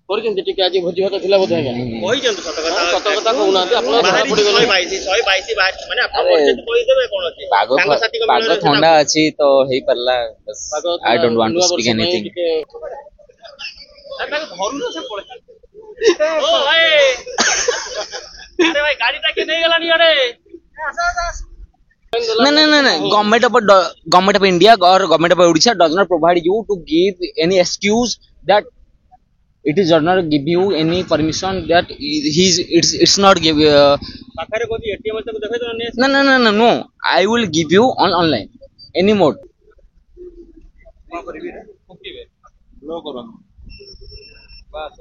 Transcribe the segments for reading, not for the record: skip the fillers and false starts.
କରିଛନ୍ତି ଟିକେ ଆଜି ଭୋଜି ଭାତ ଥିଲା ବୋଧେ ଆଜ୍ଞା କହିଛନ୍ତି ସତ କଥା କହୁନାହାନ୍ତି ଆପଣ ଧରା ପଡିଗଲେ 122 ମାନେ ଆପଣ କହିଛନ୍ତି କହିଦେବେ କଣ ଅଛି ପାଗ ଥଣ୍ଡା ଅଛି ତ ହେଇ ପାରିଲା I don't want to speak anything ଧରୁନ ସେ ପଳେଇ ଓ ଭାଇ ଆରେ ଭାଇ ଗାଡିଟା କେ ନେଇ ଗଲାନି ଆଡେ No. Government of India or government of Odisha does not provide you to give any excuse that it is does not give you any permission that it's not give. ପାଖରେ କୋଠି ଏଟିଏମ୍ ତାକୁ ଦେଖେଇ ଦନ No. I will give you on online any mode. କଣ କରିବି ରେ ଫୁକିବେ लो କରନ ବାସ୍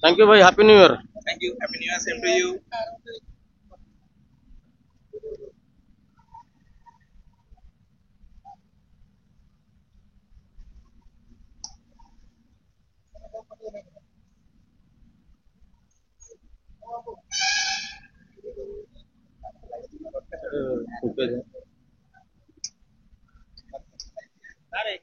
थैंक यू भाई happy new year thank you happy new year same to you अरे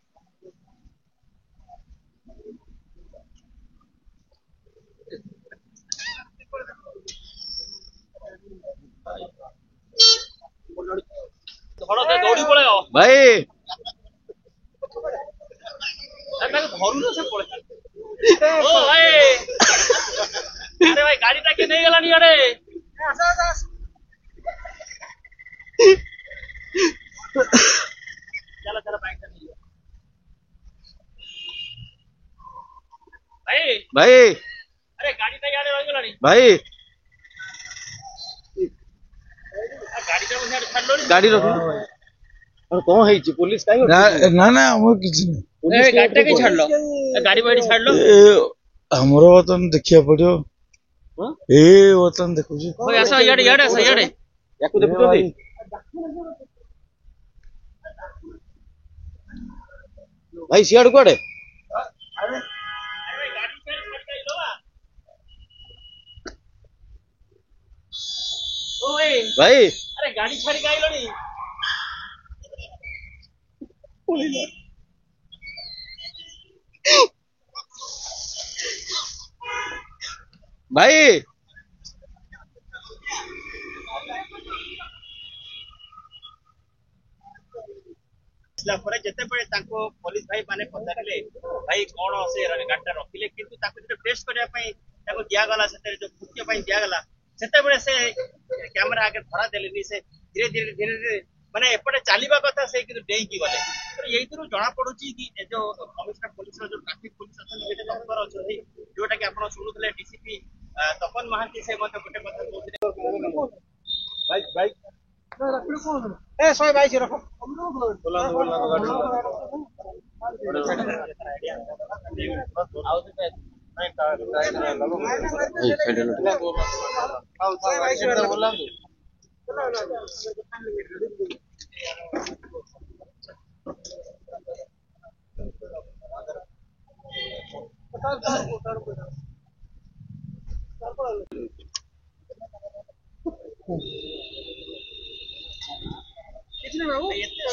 दौड़ी पड़े भाई धरुन से पड़े ओ भाई अरे भाई गाड़ीटा के नहीं गलानी आड़े चलो चलो बाइक से नहीं भाई अरे गाड़ीटा यार रही गलानी भाई गाड़ी गाड़ी रख और कौन है पुलिस काहे ना हमर किछ नहीं गाड़ीटा के छाड़ लो गाड़ी बाड़ी छाड़ लो हमरो वतन देखिया पड़ियो ए वतन देखु छी ओए ऐसा याडे ऐसा याडे याकू देखु दी भाई सियाड़ कोड़े भाई अरे गाड़ी छाड़ी के आइलो नी भाई जिते बड़े पुलिस भाई माने पचारे भाई कौन से गाड़ी रखिले किंतु टेस्ट करने दिगला जो फुकिया दिगला से कैमेरा आगे धरा देले से धीरे धीरे धीरे धीरे माने एपटे चलवा कथा से डेईकी गले यही जना पड़ुची कि जो कमिश्नर पुलिस जो ट्रैफिक पुलिस अच्छे जोटा कि आप शुणुले डीसीपी तपन महांती से गोटे कथा बाइक बाइक ए 122 रखो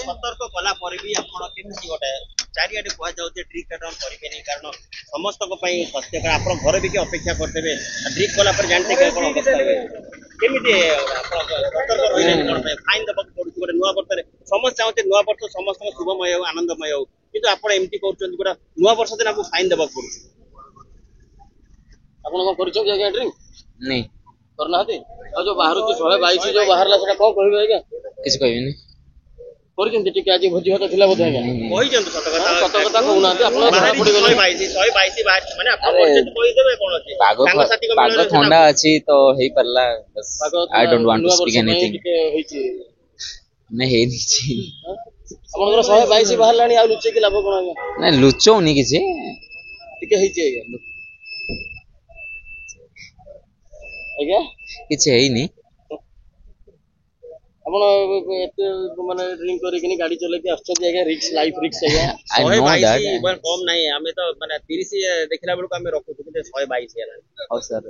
सतर्क कला भी गोटे चारिआडे कहुचे ड्रिंक कंट्रोल करेंगे कारण समस्त स्वास्थ्य आप घर भी अपेक्षा करते ड्रिंक कला जानते केमी फाइन देवा पड़े गोटे नुआ वर्ष समस्त चाहते नुआ वर्ष समस्त शुभमय हो आनंदमय हो कि एमती कर नुआ वर्ष दिन आपको फाइन देवा पड़े ड्रिंक नहीं करना जो बाहर 122 जो बाहर कौन कह किसी कहबी କରିଛନ୍ତି ଟିକେ ଆଜି ଭୋଜି ଭାତ ଥିଲା ବୋଧେ ଆଜ୍ଞା କହିଛନ୍ତି ସତ କଥା କହୁନାହାନ୍ତି ଆପଣ ଧରା ପଡିଗଲେ 122 ମାନେ ଆପଣ କହିଛନ୍ତି କହିଦେବେ କଣ ଅଛି ପାଗ ଥଣ୍ଡା ଅଛି ତ ହେଇ ପାରିଲା I don't want to speak anything ଟିକେ ହେଇଛି ନା ହେଇନି ଆପଣଙ୍କର 122 ବାହାରିଲାଣି ଆଉ ଲୁଚେଇକି ଲାଭ କଣ ଆଜ୍ଞା ନା ଲୁଚଉନି କିଛି ଟିକେ ହେଇଛି ଆଜ୍ଞା କିଛି ହେଇନି ଆପଣ ଏତେ ମାନେ ଡ୍ରିଙ୍କ୍ କରିକିନି ଗାड़ी चलेकी आछथि आगे रिस्क लाइफ रिस्क आगे आई नो दैट कम नहीं हमें तो माने 30 देखला बेलको हमें रखु कि 122 हेला हां सर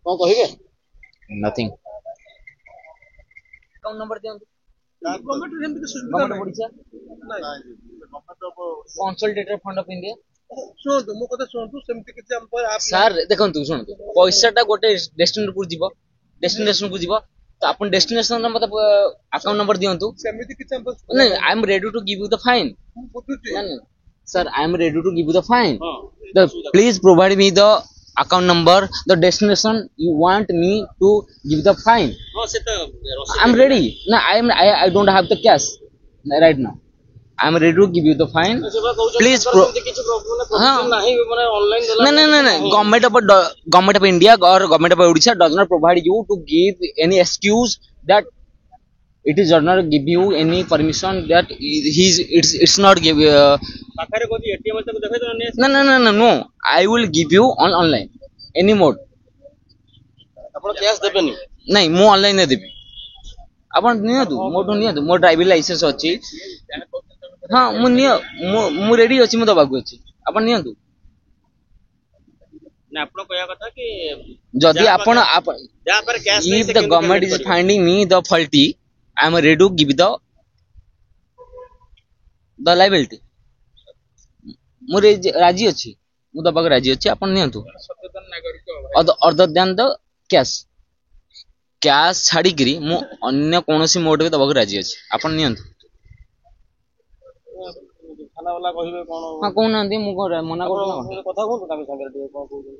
कौन कहिबे नथिंग ଆକାଉଣ୍ଟ ନମ୍ବର ଦିଅନ୍ତୁ। ଗଭର୍ଣ୍ଣମେଣ୍ଟ ସେମିତି କିଛି ସୁବିଧା ଗଭର୍ଣ୍ଣମେଣ୍ଟ ନାହିଁ। ପଡିଛା ନାହିଁ। Consolidated fond of India. ଶୁଣନ୍ତୁ ମୋ କଥା ଶୁଣନ୍ତୁ, ସେମିତି କିଛି ଆମ ପାଖରେ ଆପ୍ ସାର୍ ଦେଖନ୍ତୁ ଶୁଣନ୍ତୁ, ପଇସାଟା ଗୋଟେ ଡେଷ୍ଟିନେସନକୁ ଯିବ, ଡେଷ୍ଟିନେସନକୁ ଯିବ, ତ ଆପଣ ଡେଷ୍ଟିନେସନର ମତେ ଆକାଉଣ୍ଟ ନମ୍ବର ଦିଅନ୍ତୁ। ସେମିତି କିଛି ଆମ ପାଖରେ ନାଇଁ, I am ready to give you the fine. ମୁଁ ବୁଝୁଛି। Sir, I am ready to give you the fine. Please provide me the account number, the destination you want me to give the fine. ହଁ ସେ ତ I am ready. No, I don't have the cash right now. I am ready to give you the fine. Please କିଛି problem ନାହିଁ, ମାନେ online ଦେଲା no. Government of India or government of Odisha does not provide you to give any excuse that it is does not give you any permission that it's not give. ପାଖରେ କହୁଛି ATM ତାକୁ ଦେଖେଇ ଦେବା No. I will give you on online any mode. ଆପଣ cash ଦେବେନି। ନାଇଁ, ମୁଁ online ରେ ଦେବି। ଆପଣ ନିଅନ୍ତୁ, ମୋଠୁ ନିଅନ୍ତୁ, ମୋ ଡ୍ରାଇଭିଂ ଲାଇସେନ୍ସ ଅଛି। ହଁ ମୁଁ ରେଡି ଅଛି, ମୁଁ ଦବାକୁ ଅଛି, ଆପଣ ନିଅନ୍ତୁ। ନା ଆପଣ କହିବା କଥା କି ଯଦି ଆପଣ ଯାହା ପାଖରେ କ୍ୟାଶ ନାହିଁ if ସେ the କେମିତି government payment is କରିବ? finding me the faulty, I am ready to give the liability. ମୁଁ ରାଜି ଅଛି, ମୁଁ ଦବାକୁ ରାଜି ଅଛି, ଆପଣ ନିଅନ୍ତୁ। ଅଦର ଦ୍ୟାନ ଦ କ୍ୟାଶ ଛାଡିକିରି ମୁଁ ଅନ୍ୟ କୌଣସି ମୋଡରେ ଦବାକୁ ରାଜି ଅଛି, ଆପଣ ନିଅନ୍ତୁ। ଥାନା ବାଲା କହିବେ କଣ? ହଁ କହୁନାହାନ୍ତି, ମୁଁ କଣ ମନା କରୁଛି ନା କଣ? କଥା ହୁଅନ୍ତୁ ତାଙ୍କ ସାଙ୍ଗରେ ଟିକେ, କଣ କହୁଛନ୍ତି?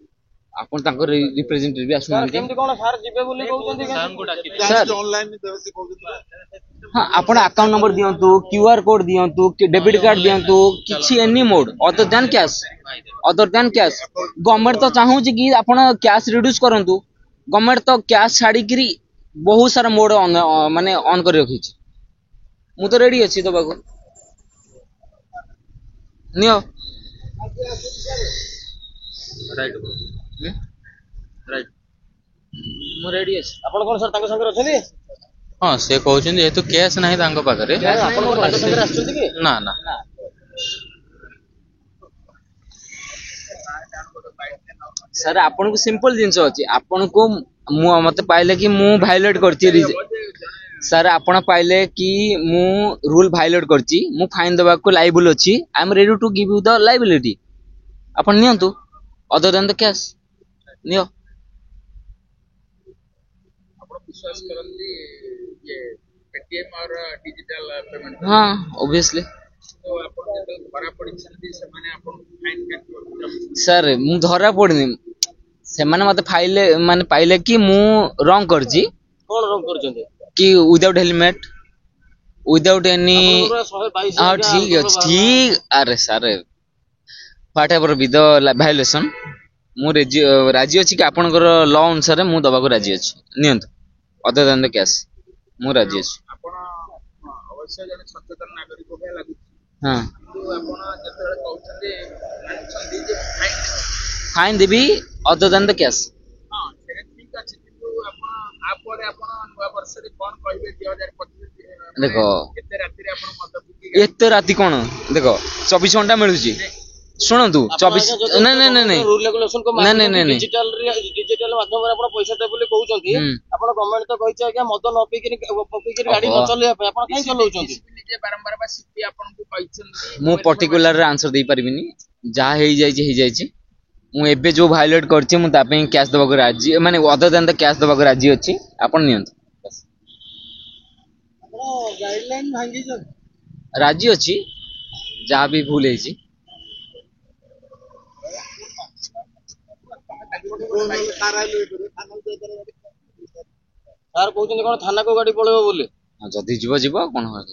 ଆପଣ ତାଙ୍କର ରିପ୍ରେଜେଣ୍ଟେଟିଭ ଆସୁନାହାନ୍ତି। କେମିତି କଣ ସାର୍ ଯିବେ ବୋଲି କହୁଛନ୍ତି? ସାର୍ ହଁ, ଆପଣ ଆକାଉଣ୍ଟ ନମ୍ବର ଦିଅନ୍ତୁ, QR କୋଡ ଦିଅନ୍ତୁ, ଡେବିଟ୍ କାର୍ଡ ଦିଅନ୍ତୁ, କିଛି ଏନି ମୋଡ ଅଦର ଦ୍ୟାନ କ୍ୟାଶ। ଗଭର୍ଣ୍ଣମେଣ୍ଟ ତ ଚାହୁଁଛି କି ଆପଣ କ୍ୟାଶ ରିଡ୍ୟୁସ କରନ୍ତୁ। ଗଭର୍ଣ୍ଣମେଣ୍ଟ ତ କ୍ୟାଶ ଛାଡିକିରି ବହୁତ ସାରା ମୋଡ ମାନେ ଅନ୍ କରି ରଖିଛି। ମୁଁ ତ ରେଡି ଅଛି ଦବାକୁ, ନିଅ। ମୁଁ ରେଡି ଅଛି। ଆପଣ କଣ ସାର୍ ତାଙ୍କ ସାଙ୍ଗରେ ଅଛନ୍ତି? ହଁ, ସେ କହୁଛନ୍ତି ଯେହେତୁ କ୍ୟାସ୍ ନାହିଁ ତାଙ୍କ ପାଖରେ। ଆପଣ କଣ ତାଙ୍କ ସାଙ୍ଗରେ ଆସିଛନ୍ତି କି? ନା। ସାର୍ ଆପଣଙ୍କୁ ସିମ୍ପଲ ଜିନିଷ ଅଛି, ଆପଣଙ୍କୁ ମତେ ପାଇଲେ କି ମୁଁ ଭାଇଲେଟ କରିଛି, ସାର୍ ଆପଣ ପାଇଲେ କି ମୁଁ ରୁଲ ଭାଇଲେଟ କରିଛି, ମୁଁ ଫାଇନ ଦେବାକୁ ଲାଇବୁଲ ଅଛି। I am ready to give you the liability. ଆପଣ ନିଅନ୍ତୁ, ଅଦର ଦ୍ୟାନ ଦ କ୍ୟାଶ, ନିଅ। ବିଶ୍ୱାସ କରନ୍ତି ଯେ ପେଟିଏମ୍ और डिजिटल पेमेंट? ହଁ, obviously। ତ ଆପଣ ଯେତେବେଳେ ଧରା ପଡ଼ିଛନ୍ତି ସେମାନେ ଆପଣଙ୍କୁ ଫାଇନ୍ କେତେ କରୁଛନ୍ତି? ସାର୍ ମୁଁ ଧରା ପଡିନି, ସେମାନେ ମତେ ପାଇଲେ କି ମୁଁ ରଙ୍ଗ କରିଛି। କଣ ରଙ୍ଗ କରିଛନ୍ତି? କି ୱିଦାଉଟ୍ ହେଲମେଟ, ୱିଦାଉଟ୍ ଏନି। ହଁ ଠିକ ଅଛି, ଠିକ। ଆରେ ସାର୍ ହ୍ୱାଟ ଏଭର ବି ଦ ଭାয়োଲେସନ, ମୁଁ ରାଜି ଅଛି କି ଆପଣଙ୍କର ଲ ଅନୁସାରେ ମୁଁ ଦବାକୁ ରାଜି ଅଛି, ନିଅନ୍ତୁ। ଅଦର ଦ୍ୟାନ ଦ କ୍ୟାଶ, ମୁଁ ରାଜି ଅଛି। ଆପଣ ଅବଶ୍ୟ ଜଣେ ସଚେତନ ନାଗରିକ ଭଳିଆ ଲାଗୁଛି, ହଁ, କିନ୍ତୁ ଆପଣ ଯେତେବେଳେ କହୁଛନ୍ତି ମାନୁଛନ୍ତି ଯେ ଫାଇନ ଦେବି ଅଦର ଦ୍ୟାନ ଦ କ୍ୟାଶ। ହଁ ସେଇଟା ଠିକ ଅଛି, କିନ୍ତୁ ଆପଣ ତାପରେ ଆପଣ ନୂଆ ବର୍ଷରେ କଣ କହିବେ 2025? ଦେଖ, ଏତେ ରାତିରେ ଆପଣ ମଦ ପିଇକି ଏତେ ରାତି କଣ, ଦେଖ 24 ଘଣ୍ଟା ମିଳୁଛି। ଶୁଣନ୍ତୁ, 24 ନାଇଁ ରୁଲ ରେଗୁଲେସନ କୁ ନାଇଁ। ଡିଜିଟାଲ ମାଧ୍ୟମରେ ଆପଣ ପଇସା ଦେବେ ବୋଲି କହୁଛନ୍ତି। ଆପଣ ଗଭର୍ଣ୍ଣମେଣ୍ଟ ତ କହିଛି ଆଜ୍ଞା ମଦ ନ ପିଇକିରି ଗାଡି ନ ଚଲେଇବା ପାଇଁ, ଆପଣ କାହିଁ ଚଲାଉଛନ୍ତି? ନିଜେ ବାରମ୍ବାର ବା ସିପି ଆପଣଙ୍କୁ କହିଛନ୍ତି। ମୁଁ ପର୍ଟିକୁଲାର ଆନ୍ସର ଦେଇପାରିବିନି, ଯାହା ହେଇଯାଇଛି। ମୁଁ ଏବେ ଯୋଉ ଭାয়োଲେଟ କରିଛି ମୁଁ ତା ପାଇଁ କ୍ୟାଶ ଦବାକୁ ରାଜି, ମାନେ ଅଦର ଦ୍ୟାନ ଦ କ୍ୟାଶ ଦବାକୁ ରାଜି ଅଛି, ଆପଣ ନିଅନ୍ତୁ। ଆପଣ ଗାଇଡଲାଇନ ଭାଙ୍ଗିଛନ୍ତି। ରାଜି ଅଛି, ଯାହା ବି ଭୁଲ ହେଇଛି। ସାର୍ କହୁଛନ୍ତି କଣ ଥାନାକୁ ଗାଡି ପଳେଇବ ବୋଲି। ଯଦି ଯିବ, ଆଉ କଣ ହବ।